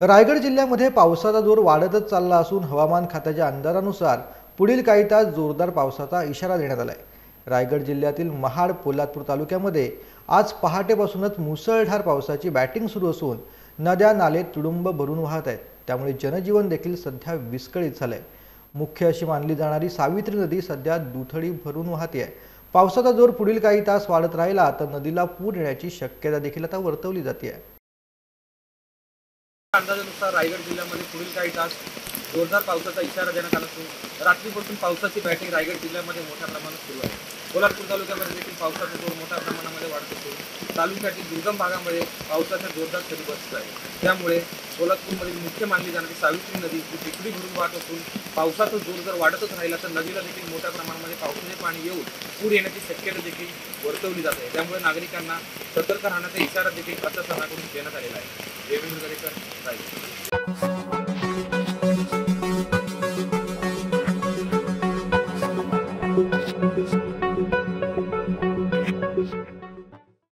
रायगड जिल्ह्यामध्ये पावसाचा जोर वाढतच चालला असून हवामान खात्याच्या अंदाजानुसार पुढील काही तास जोरदार पावसाचा इशारा देण्यात आलाय। रायगड जिल्ह्यातील महाड पोलादपूर तालुक्यामध्ये आज पहाटेपासूनच मुसळधार पावसाची बॅटिंग सुरू असून नद्या नाले तुडुंब भरून वाहत आहेत। त्यामुळे जनजीवन देखील सध्या विस्कळीत झालंय। मुख्य अशी मानली जाणारी सावित्री नदी सध्या दुथडी भरून वाहते। पावसाचा जोर पुढील काही तास वाढत राहिला तर नदीला पूर येण्याची शक्यता देखील आता वर्तवली जाते। अंदाजानुसार रायगड जिल्ह्यामध्ये पुढील काही तास जोरदार पावसाचा इशारा देण्यात आला असून रात्रीपासून पावसाची बॅटिंग रायगड जिल्ह्यामध्ये मोठ्या प्रमाणात सुरू आहे। पोलादपूर तालुक्यामध्ये देखील पावसाचा जोर मोठ्या प्रमाणामध्ये वाढत असून तालुक्यातील दुर्गम भागामध्ये पावसाच्या जोरदार सरी बसत आहे। त्यामुळे पोलादपूरमधील मुख्य मानली जाणारी सावित्री नदी ही तिकडी भरून वाहत असून पावसाचा जोर जर वाढतच राहिला तर नदीला देखील मोठ्या प्रमाणामध्ये पावसाचे पाणी येऊन पूर येण्याची शक्यता देखील वर्तवली जाते। त्यामुळे नागरिकांना सतर्क राहण्याचा इशारा देखील प्रशासनाकडून देण्यात आलेला आहे। देवेंद्र गरेकर, रायगड।